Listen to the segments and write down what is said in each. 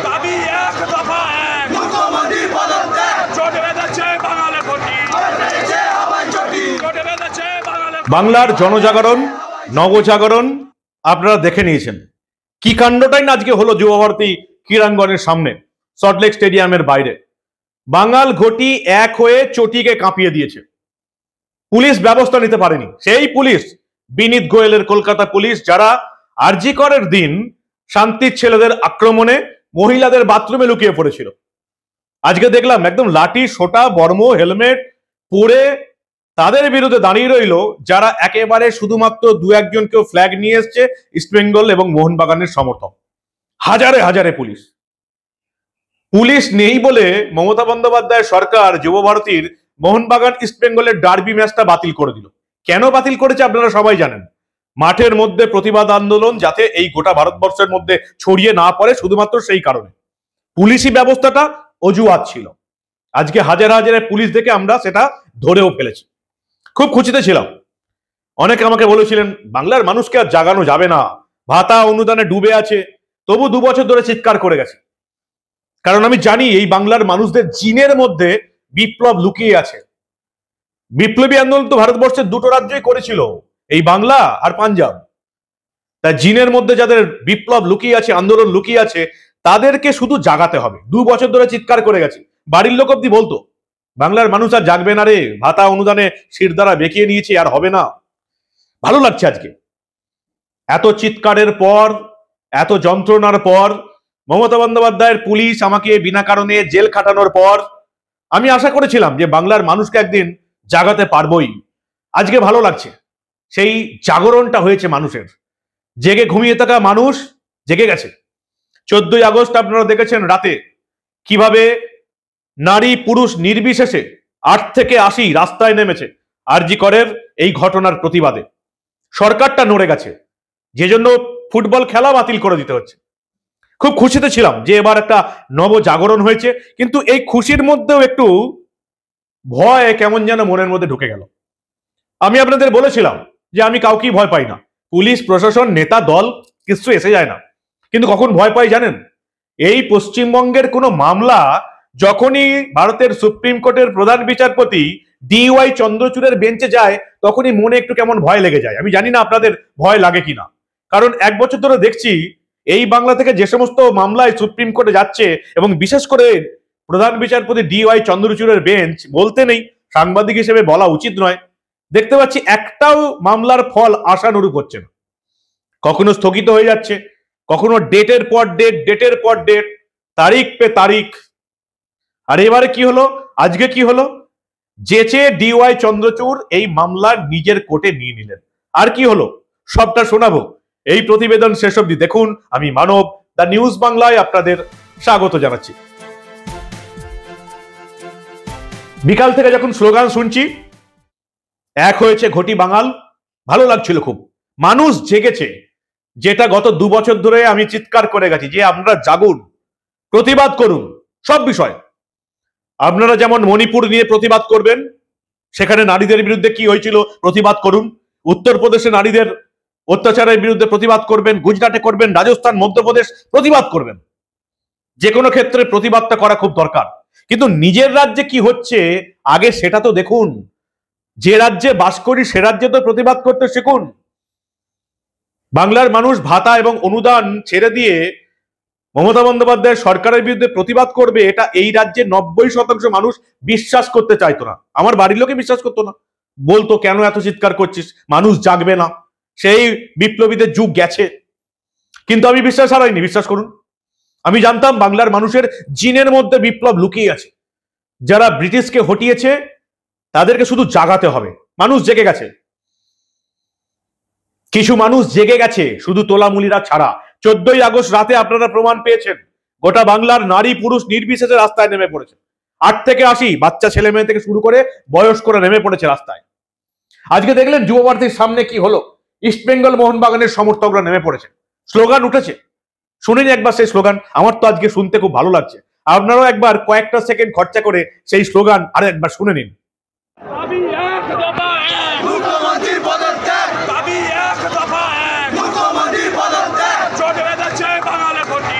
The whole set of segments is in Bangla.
দাবি এক দফা এক, মুখ্যমন্ত্রীর পদত্যাগ, চটে বেঁধেছে বাঙালি ঘটি, চটে বেঁধেছে বাঙালি। বাংলার জনজাগরণ, নবজাগরণ আপনারা দেখে নিয়েছেন। কি কাণ্ডটাই না আজকে হলো যুবভারতী ক্রীড়াঙ্গনের সামনে, সল্টলেক স্টেডিয়ামের বাইরে। বাঙাল ঘটি এক হয়ে চটিকে কাঁপিয়ে দিয়েছে। পুলিশ ব্যবস্থা নিতে পারেনি। সেই পুলিশ বিনীত গোয়েলের কলকাতা পুলিশ, যারা আরজি করের দিন শান্তির ছেলেদের আক্রমণে মহিলাদের বাথরুমে লুকিয়ে পড়েছিল। আজকে দেখলাম একদম লাঠি সোটা বর্ম হেলমেট পরে তাদের বিরুদ্ধে দাঁড়িয়ে রইল যারা একেবারে শুধুমাত্র দু একজনকেও ফ্ল্যাগ নিয়ে এসছে ইস্টবেঙ্গল এবং মোহনবাগানের সমর্থক। হাজারে হাজারে পুলিশ। পুলিশ নেই বলে মমতা বন্দ্যোপাধ্যায় সরকার যুবভারতীর মোহনবাগান ইস্টবেঙ্গলের ডার্বি ম্যাচটা বাতিল করে দিল। কেন বাতিল করেছে আপনারা সবাই জানেন। মাঠের মধ্যে প্রতিবাদ আন্দোলন যাতে এই গোটা ভারতবর্ষের মধ্যে ছড়িয়ে না পড়ে, শুধুমাত্র সেই কারণে পুলিশি ব্যবস্থাটা অজুহাত ছিল। আজকে হাজার হাজারে পুলিশ দেখে আমরা সেটা ধরেও ফেলেছি। খুব খুশিতে ছিলাম। অনেকে আমাকে বলেছিলেন বাংলার মানুষকে আর জাগানো যাবে না, ভাতা অনুদানে ডুবে আছে, তবু 2 বছর ধরে চিৎকার করে গেছে। কারণ আমি জানি এই বাংলার মানুষদের জিনের মধ্যে বিপ্লব লুকিয়ে আছে। বিপ্লবী আন্দোলন তো ভারতবর্ষের 2টো রাজ্যই করেছিল, এই বাংলা আর পাঞ্জাব। তাই জিনের মধ্যে যাদের বিপ্লব লুকিয়ে আছে, আন্দোলন লুকিয়ে আছে, তাদেরকে শুধু জাগাতে হবে। 2 বছর ধরে চিৎকার করে গেছে। বাড়ির লোক অব্দি বলতো বাংলার মানুষ আর জাগবে না রে, ভাতা অনুদানে শিরদাঁড়া বেঁকিয়ে নিয়েছে, আর হবে না। ভালো লাগছে আজকে এত চিৎকারের পর, এত যন্ত্রণার পর, মমতা বন্দ্যোপাধ্যায়ের পুলিশ আমাকে বিনা কারণে জেল খাটানোর পর আমি আশা করেছিলাম যে বাংলার মানুষকে একদিন জাগাতে পারবোই। আজকে ভালো লাগছে, সেই জাগরণটা হয়েছে মানুষের। জেগে ঘুমিয়ে থাকা মানুষ জেগে গেছে। 14ই আগস্ট আপনারা দেখেছেন রাতে কিভাবে নারী পুরুষ নির্বিশেষে 8 থেকে 80 রাস্তায় নেমেছে আরজি করের এই ঘটনার প্রতিবাদে। সরকারটা নড়ে গেছে, যে জন্য ফুটবল খেলা বাতিল করে দিতে হচ্ছে। খুব খুশিতে ছিলাম যে এবার একটা নব জাগরণ হয়েছে, কিন্তু এই খুশির মধ্যেও একটু ভয় কেমন যেন মনের মধ্যে ঢুকে গেল। আমি আপনাদের বলেছিলাম যে আমি কাউকেই ভয় পাই না, পুলিশ প্রশাসন নেতা দল কিছু এসে যায় না। কিন্তু কখন ভয় পাই জানেন? এই পশ্চিমবঙ্গের কোনো মামলা যখনই ভারতের সুপ্রিম কোর্টের প্রধান বিচারপতি DY চন্দ্রচূড়ের বেঞ্চে যায়, তখনই মনে একটু কেমন ভয় লেগে যায়। আমি জানি না আপনাদের ভয় লাগে কিনা, কারণ 1 বছর ধরে দেখছি এই বাংলা থেকে যে সমস্ত মামলায় সুপ্রিম কোর্টে যাচ্ছে, এবং বিশেষ করে প্রধান বিচারপতি DY চন্দ্রচূড়ের বেঞ্চ, বলতে নেই, সাংবাদিক হিসেবে বলা উচিত নয়, দেখতে পাচ্ছি একটাও মামলার ফল আশানুরূপ হচ্ছে না। কখনো স্থগিত হয়ে যাচ্ছে, কখনো ডেটের পর ডেট, ডেটের পর ডেট, তারিখ পে তারিখ। আর এবারে কি হলো? আজকে কি হলো? যেচে DY চন্দ্রচূড় এই মামলা নিজের কোর্টে নিয়ে নিলেন। আর কি হলো সবটা শোনাবো এই প্রতিবেদন শেষ অবধি দেখুন। আমি মানব, দ্য নিউজ বাংলায় আপনাদের স্বাগত জানাচ্ছি। বিকাল থেকে যখন স্লোগান শুনছি এক হয়েছে ঘটি বাঙাল, ভালো লাগছিল খুব। মানুষ জেগেছে, যেটা গত 2 বছর ধরে আমি চিৎকার করে গেছি যে আপনারা জাগুন, প্রতিবাদ করুন সব বিষয়। আপনারা যেমন মণিপুর নিয়ে প্রতিবাদ করবেন, সেখানে নারীদের বিরুদ্ধে কি হয়েছিল প্রতিবাদ করুন। উত্তরপ্রদেশে নারীদের অত্যাচারের বিরুদ্ধে প্রতিবাদ করবেন, গুজরাটে করবেন, রাজস্থান, মধ্যপ্রদেশ প্রতিবাদ করবেন। যে কোনো ক্ষেত্রে প্রতিবাদটা করা খুব দরকার। কিন্তু নিজের রাজ্যে কি হচ্ছে আগে সেটা তো দেখুন। যে রাজ্যে বাস করি সে রাজ্যে তো প্রতিবাদ করতে শিখুন। বাংলার মানুষ ভাতা এবং অনুদান ছেড়ে দিয়ে মমতা বন্দ্যোপাধ্যায়ের সরকারের বিরুদ্ধে প্রতিবাদ করবে, এটা এই রাজ্যে 90% মানুষ বিশ্বাস করতে চাইতো না। আমার বাড়ির লোকে বিশ্বাস করতো না, বলতো কেন এত চিৎকার করছিস, মানুষ জাগবে না, সেই বিপ্লবীদের যুগ গেছে। কিন্তু আমি বিশ্বাস হারাইনি, বিশ্বাস করুন। আমি জানতাম বাংলার মানুষের জিনের মধ্যে বিপ্লব লুকিয়ে আছে। যারা ব্রিটিশকে হটিয়েছে তাদেরকে শুধু জাগাতে হবে। মানুষ জেগে গেছে, কিছু মানুষ জেগে গেছে, শুধু তোলামুলিরা ছাড়া। 14ই আগস্ট রাতে আপনারা প্রমাণ পেয়েছেন, গোটা বাংলার নারী পুরুষ নির্বিশেষে রাস্তায় নেমে পড়েছে। 8 থেকে 80 বাচ্চা ছেলে মেয়ে থেকে শুরু করে বয়স্করা নেমে পড়েছে রাস্তায়। আজকে দেখলেন যুবভারতীর সামনে কি হলো, ইস্টবেঙ্গল মোহনবাগানের সমর্থকরা নেমে পড়েছে, স্লোগান উঠেছে। শুনেন একবার সেই স্লোগান, আমার তো আজকে শুনতে খুব ভালো লাগছে। আপনারাও একবার কয়েকটা সেকেন্ড খরচা করে সেই স্লোগান আরো একবার শুনে নিন। দাবি এক দফা এক, মুখ্যমন্ত্রীর পদত্যাগ, দাবি এক দফা এক, মুখ্যমন্ত্রীর পদত্যাগ, চটে বেঁধেছে বাঙালি ঘটি,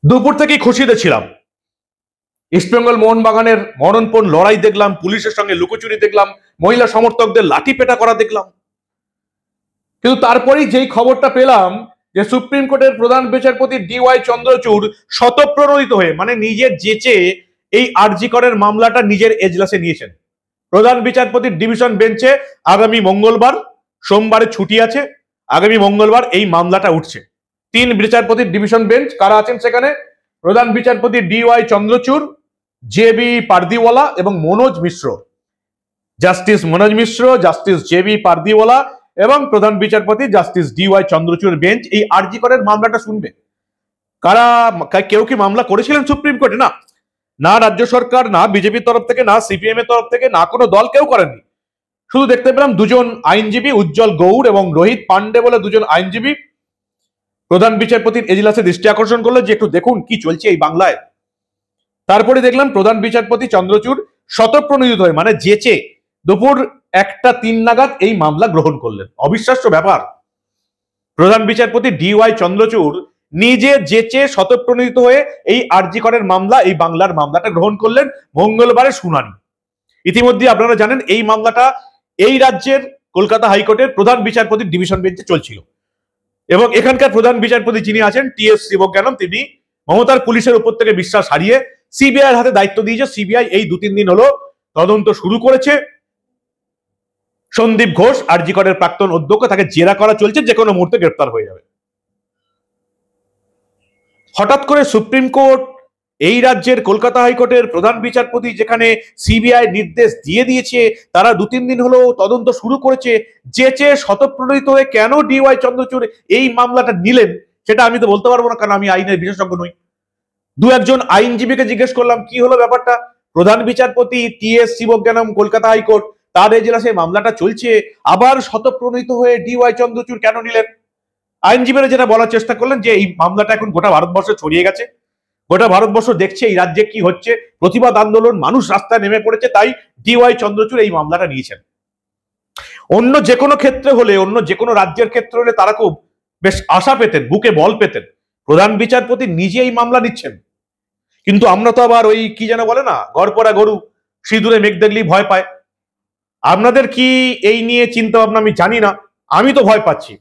দুপুর থেকেই খুশিতে ছিলাম। ইস্টবেঙ্গল মোহনবাগানের মরণপণ লড়াই দেখলাম, পুলিশের সঙ্গে লুকোচুরি দেখলাম, মহিলা সমর্থকদের লাঠি পেটা করা দেখলাম। কিন্তু তারপরেই যেই খবরটা পেলাম যে সুপ্রিম কোর্টের প্রধান বিচারপতি DY চন্দ্রচূড় স্বতঃপ্রণোদিত হয়ে, মানে নিজের জেচে এই আরজি করের মামলাটা নিজের এজলাসে নিয়েছেন। প্রধান বিচারপতির ডিভিশন বেঞ্চে আগামী মঙ্গলবার, সোমবারে ছুটি আছে, আগামী মঙ্গলবার এই মামলাটা উঠছে। 3 বিচারপতির ডিভিশন বেঞ্চ কারা আছেন সেখানে? প্রধান বিচারপতি DY চন্দ্রচূড়, JB পারদিওয়ালা এবং মনোজ মিশ্র। জাস্টিস মনোজ মিশ্র, জাস্টিস JB পারদিওয়ালা এবং প্রধান বিচারপতি জাস্টিস DY চন্দ্রচূড় বেঞ্চ এই আরজি করের মামলাটা শুনবে। কারা, কেউ কি মামলা করেছিলেন সুপ্রিম কোর্টে? না, না রাজ্য সরকার, না বিজেপির তরফ থেকে, না CPM এর তরফ থেকে, না কোনো দল, কেউ করেননি। শুধু দেখতে পেলাম দুজন আইনজীবী, উজ্জ্বল গৌড় এবং রোহিত পান্ডে বলে দুজন আইনজীবী প্রধান বিচারপতির এজলাসে দৃষ্টি আকর্ষণ করলো যে একটু দেখুন কি চলছে এই বাংলায়। তারপরে দেখলাম প্রধান বিচারপতি চন্দ্রচূড় স্বতঃপ্রণোদিত হয়ে, মানে জেচে দুপুর 1:03 নাগাদ এই মামলা গ্রহণ করলেন। অবিশ্বাস্য ব্যাপার। প্রধান বিচারপতি DY চন্দ্রচূড় নিজে জেচে স্বতঃপ্রণোদিত হয়ে এই আরজি করের মামলা, এই বাংলার মামলাটা গ্রহণ করলেন। মঙ্গলবারে শুনানি। ইতিমধ্যে আপনারা জানেন এই মামলাটা এই রাজ্যের কলকাতা হাইকোর্টের প্রধান বিচারপতির ডিভিশন বেঞ্চে চলছিল এবং এখানকার প্রধান বিচারপতি যিনি আছেন TS শিবজ্ঞানম, তিনি মমতার পুলিশের উপর থেকে বিশ্বাস হারিয়ে CBI এর হাতে দায়িত্ব দিয়েছে। CBI এই 2-3 দিন হলো তদন্ত শুরু করেছে। সন্দীপ ঘোষ আরজি করের প্রাক্তন অধ্যক্ষ, তাকে জেরা করা চলছে, যে কোনো মুহূর্তে গ্রেফতার হয়ে যাবে। হঠাৎ করে সুপ্রিম কোর্ট, এই রাজ্যের কলকাতা হাইকোর্টের প্রধান বিচারপতি, যেখানে CBI নির্দেশ দিয়ে দিয়েছে, তারা 2-3 দিন হলো তদন্ত শুরু করেছে, জেচে স্বতঃপ্রণোদিত হয়ে কেন DY চন্দ্রচূড় এই মামলাটা নিলেন সেটা আমি তো বলতে পারবো না, কারণ আমি আইনের বিশেষজ্ঞ নই। 2-1 আইনজীবীকে জিজ্ঞেস করলাম কি হলো ব্যাপারটা। প্রধান বিচারপতি TS শিবজ্ঞানম, কলকাতা হাইকোর্ট, তার এজলাসে মামলাটা চলছে, আবার স্বতঃপ্রণোদিত হয়ে DY চন্দ্রচূড় কেন নিলেন? আইনজীবীরা যেটা বলার চেষ্টা করলেন যে এই মামলাটা এখন গোটা ভারতবর্ষে ছড়িয়ে গেছে, গোটা ভারতবর্ষ দেখছে এই রাজ্যে কি হচ্ছে, প্রতিবাদ আন্দোলন, মানুষ রাস্তায় নেমে পড়েছে, তাই DY চন্দ্রচূড় এই মামলাটা নিয়েছেন। অন্য যে কোনো ক্ষেত্রে হলে, অন্য যে কোনো রাজ্যের ক্ষেত্রে হলে তারা খুব বেশ আশা পেতেন, বুকে বল পেতেন। প্রধান বিচারপতি নিজে এই মামলা নিচ্ছেন। কিন্তু আমরা তো আবার ওই কি যেন বলে না, গড়পড়া গরু সিঁদুরে মেঘ দেখলেই ভয় পায়। আপনাদের কি এই নিয়ে চিন্তা ভাবনা আমি জানি না, আমি তো ভয় পাচ্ছি।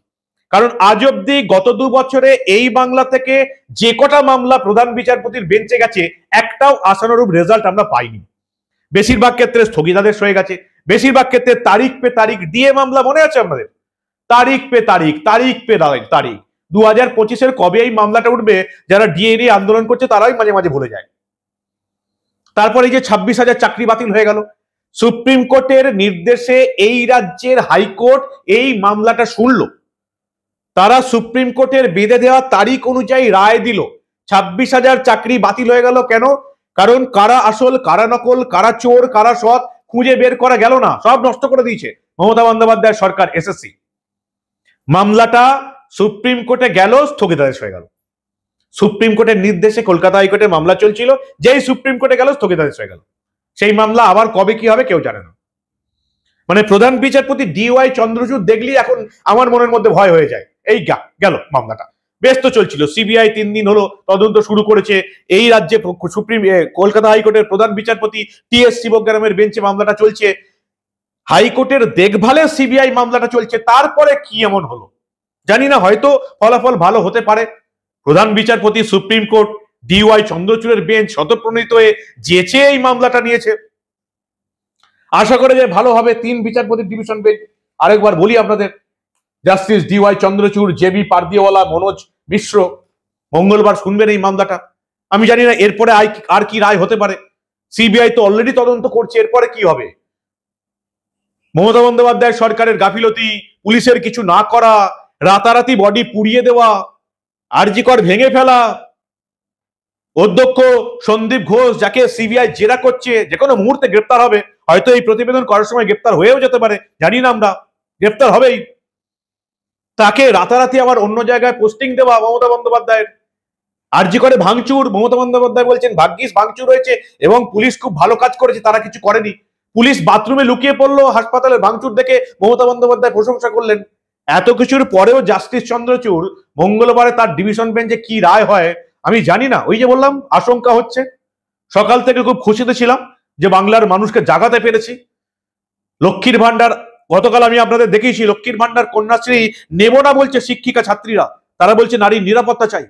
কারণ আজ অব্দি গত 2 বছরে এই বাংলা থেকে যে কটা মামলা প্রধান বিচারপতির বেঞ্চে গেছে, একটাও আশানুরূপ রেজাল্ট আমরা পাইনি। বেশিরভাগ ক্ষেত্রে স্থগিতাদেশ হয়ে গেছে, বেশিরভাগ ক্ষেত্রে তারিখ পে তারিখ দিয়ে মামলা। মনে আছে আপনাদের? তারিখ পে তারিখ, তারিখ পে তারিখ। 2025-এর কবে এই মামলাটা উঠবে, যারা ডিএ নিয়ে আন্দোলন করছে তারাই মাঝে মাঝে ভুলে যায়। তারপরে এই যে 26,000 চাকরি বাতিল হয়ে গেল, সুপ্রিম কোর্টের নির্দেশে এই রাজ্যের হাইকোর্ট এই মামলাটা শুনলো। তারা সুপ্রিম কোর্টের বেঁধে দেওয়া তারিখ অনুযায়ী রায় দিল। 26,000 চাকরি বাতিল হয়ে গেল। কেন? কারণ কারা আসল, কারা নকল, কারা চোর, কারা সৎ খুঁজে বের করা গেল না, সব নষ্ট করে দিয়েছে মমতা বন্দ্যোপাধ্যায় সরকার, SSC। মামলাটা সুপ্রিম কোর্টে গেল, স্থগিতাদেশ হয়ে গেল। সুপ্রিম কোর্টের নির্দেশে কলকাতা হাইকোর্টে মামলা চলছিল, যেই সুপ্রিম কোর্টে গেল স্থগিতাদেশ হয়ে গেল। সেই মামলা আবার কবে কি হবে কেউ জানে না। মানে প্রধান বিচারপতি DY চন্দ্রচূড় দেখলেই এখন আমার মনের মধ্যে ভয় হয়ে যায়। এই গেল মামলাটা, বেশ তো চলছিল। CBI 3 দিন হলো তদন্ত শুরু করেছে। এই রাজ্যে কলকাতা হাইকোর্টের প্রধান বিচারপতি TS শিবজ্ঞানমের বেঞ্চে মামলাটা চলছে। হাইকোর্টের দেখভালে CBI মামলাটা চলছে। তারপরে কি এমন হলো জানি না, হয়তো ফলাফল ভালো হতে পারে। প্রধান বিচারপতি, সুপ্রিম কোর্ট, DY চন্দ্রচূড়ের বেঞ্চ স্বতঃপ্রণোদিত হয়ে জেচে এই মামলাটা নিয়েছে। আশা করে যে ভালো হবে। 3 বিচারপতির ডিভিশন বেঞ্চ, আরেকবার বলি আপনাদের, justice DY Chandrachud, JB Pardiwala, Manoj Mishra মঙ্গলবার শুনবেন এই মামলাটা। আমি জানি না এরপরে আর কি রায় হতে পারে। CBI তো অলরেডি তদন্ত করছে, এরপরে কি হবে? মমতা বন্দ্যোপাধ্যায় সরকারের গাফিলতি, পুলিশের কিছু না করা, রাতারাতি বডি পুড়িয়ে দেওয়া, আরজি কর ভেঙে ফেলা, অধ্যক্ষ সন্দীপ ঘোষ যাকে CBI জেরা করছে, যে কোনো মুহূর্তে গ্রেপ্তার হবে। হয়তো এই প্রতিবেদন করার সময় গ্রেপ্তার হয়েও যেতে পারে, জানি না আমরা, গ্রেপ্তার হবেই। তাকে রাতারাতি আবার অন্য জায়গায় পোস্টিং দেওয়া মমতা বন্দ্যোপাধ্যায়ের। আরজি করে ভাঙচুর, মমতা বন্দ্যোপাধ্যায় বলছেন ভাগ্যিস ভাঙচুর হয়েছে এবং পুলিশ খুব ভালো কাজ করেছে, তারা কিছু করেনি। পুলিশ বাথরুমে লুকিয়ে পড়লো, হাসপাতালে ভাঙচুর দেখে মমতা বন্দ্যোপাধ্যায় প্রশংসা করলেন। এত কিছুর পরেও জাস্টিস চন্দ্রচূড় মঙ্গলবারে তার ডিভিশন বেঞ্চে কি রায় হয় আমি জানি না, ওই যে বললাম আশঙ্কা হচ্ছে। সকাল থেকে খুব খুশিতে ছিলাম যে বাংলার মানুষকে জাগাতে পেরেছি। লক্ষ্মীর ভান্ডার গতকাল আমি আপনাদের দেখিয়েছি, লক্ষ্মীর ভান্ডার কন্যাশ্রী নেব না বলছে শিক্ষিকা ছাত্রীরা, তারা বলছে নারীর নিরাপত্তা চাই।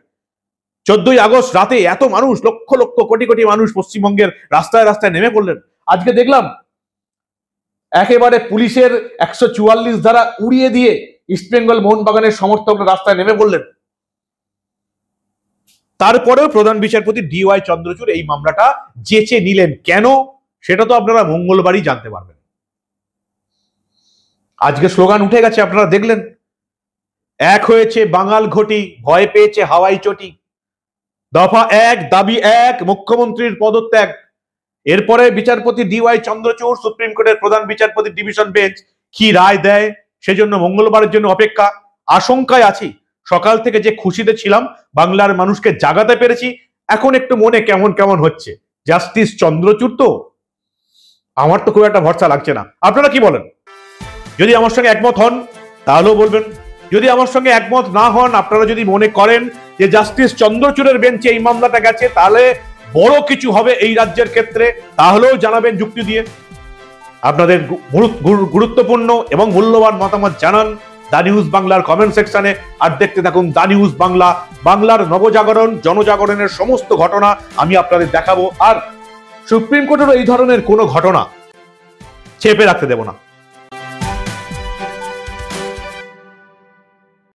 14ই আগস্ট রাতে এত মানুষ, লক্ষ লক্ষ কোটি কোটি মানুষ পশ্চিমবঙ্গের রাস্তায় রাস্তায় নেমে পড়লেন। আজকে দেখলাম একেবারে পুলিশের 144 ধারা উড়িয়ে দিয়ে ইস্টবেঙ্গল মোহনবাগানের সমর্থকরা রাস্তায় নেমে পড়লেন। তারপরেও প্রধান বিচারপতি DY চন্দ্রচূড় এই মামলাটা যেচে নিলেন কেন, সেটা তো আপনারা মঙ্গলবারই জানতে পারবেন। আজকে স্লোগান উঠে গেছে, আপনারা দেখলেন, এক হয়েছে বাঙাল ঘটি, ভয় পেয়েছে হাওয়াই চটি। দফা 1, দাবি 1, মুখ্যমন্ত্রীর পদত্যাগ। এরপরে বিচারপতি DY চন্দ্রচূড়, সুপ্রিম কোর্টের প্রধান বিচারপতি ডিভিশন বেঞ্চ কি রায় দেয় সেজন্য মঙ্গলবারের জন্য অপেক্ষা। আশঙ্কায় আছি, সকাল থেকে যে খুশিতে ছিলাম বাংলার মানুষকে জাগাতে পেরেছি, এখন একটু মনে কেমন কেমন হচ্ছে। জাস্টিস চন্দ্রচূড় তো, আমার তো খুব একটা ভরসা লাগছে না। আপনারা কি বলেন? যদি আমার সঙ্গে একমত হন তাহলেও বলবেন, যদি আমার সঙ্গে একমত না হন, আপনারা যদি মনে করেন যে জাস্টিস চন্দ্রচূড়ের বেঞ্চে এই মামলাটা গেছে তাহলে বড় কিছু হবে এই রাজ্যের ক্ষেত্রে, তাহলেও জানাবেন যুক্তি দিয়ে। আপনাদের গুরুত্বপূর্ণ এবং মূল্যবান মতামত জানান দা নিউজ বাংলার কমেন্ট সেকশনে। আর দেখতে থাকুন দা নিউজ বাংলা, বাংলার নবজাগরণ, জনজাগরণের সমস্ত ঘটনা আমি আপনাদের দেখাবো। আর সুপ্রিম কোর্টের এই ধরনের কোনো ঘটনা চেপে রাখতে দেব না।